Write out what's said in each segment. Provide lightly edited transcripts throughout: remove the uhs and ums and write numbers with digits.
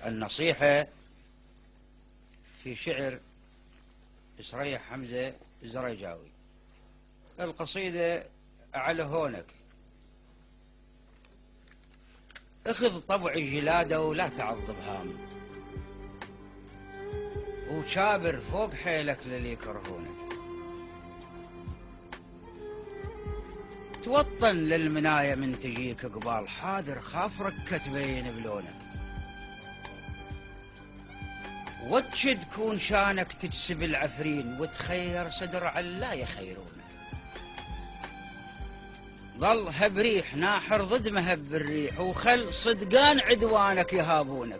النصيحة في شعر سريح حمزة الزريجاوي. القصيدة على هونك: اخذ طبع الجلادة ولا تعض بهام، وشابر فوق حيلك للي يكرهونك، توطن للمناية من تجيك قبال، حاذر خافرك تبين بلونك، وتشد كون شانك تجسب العفرين، وتخير صدر علا يخيرونك، ظل هبريح ناحر ضد مهب الريح، وخل صدقان عدوانك يهابونك،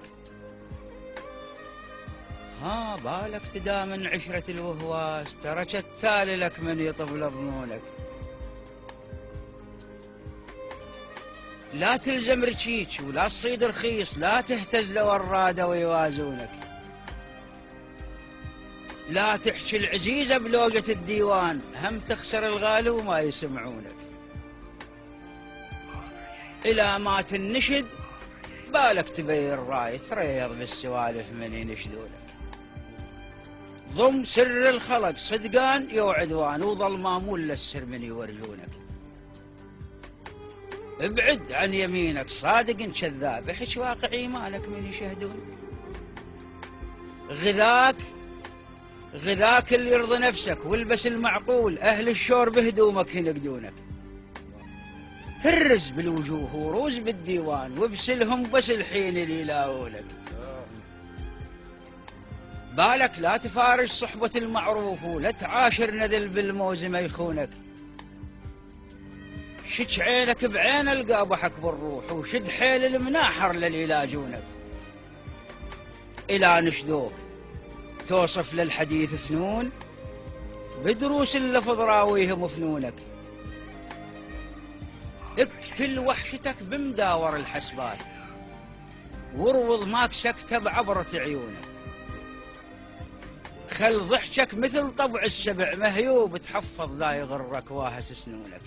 ها بالك تدامن عشرة الوهواس، ترك التالي لك من يطبل ظنونك، لا تلزم رشيك ولا تصيد رخيص، لا تهتز لورادة ويوازونك، لا تحكي العزيزة بلوجة الديوان، هم تخسر الغالي وما يسمعونك، إلى ما تنشد بالك تبين راي، تريض بالسوالف من ينشدونك، ضم سر الخلق صدقان يوعدوان، وظل مامول للسر من يورجونك، ابعد عن يمينك صادق كذاب، احش واقع ايمانك من يشهدونك، غذاك اللي يرضي نفسك، والبس المعقول، اهل الشور بهدومك ينقدونك، ترز بالوجوه وروز بالديوان، وابسلهم بس الحين اللي يلاونك، بالك لا تفارج صحبة المعروف، ولا تعاشر نذل بالموز ما يخونك، شج عينك بعين القابحك بالروح، وشد حيل المناحر للي يلاجونك، إلى نشدوك توصف للحديث فنون، بدروس اللفظ راويهم فنونك، اقتل وحشتك بمداور الحسبات، وروض ماك سكتة بعبرة عيونك، خل ضحكك مثل طبع السبع مهيوب، تحفظ لا يغرك واهس سنونك،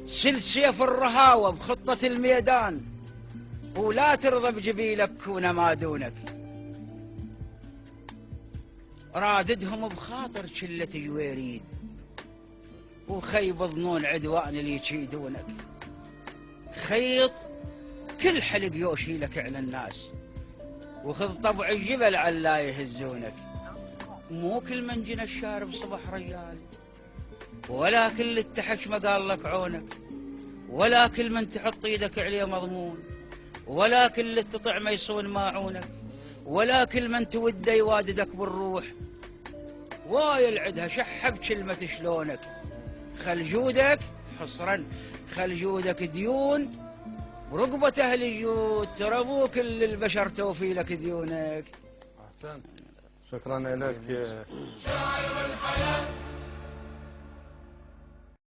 سل سيف الرهاوة بخطة الميدان، ولا ترضى بجبيلك كون ما دونك، راددهم بخاطر شلة جويريد، وخيب ظنون عدوان اللي يشيدونك، خيط كل حلق يوشي لك على الناس، وخذ طبع الجبل علا يهزونك، مو كل من جنى الشارب صبح رجال، ولا كل التحش ما قال لك عونك، ولا كل من تحط ايدك عليه مضمون، ولا كل تطع ما يصون ماعونك، ولا كل من توده يواددك بالروح، واي العدها شح بكلمة شلونك، خل جودك حصرا، خل جودك ديون، ورقبة أهل الجود، ترى مو كل البشر توفي لك ديونك. أحسن، شكرا لك. شاعر الحياة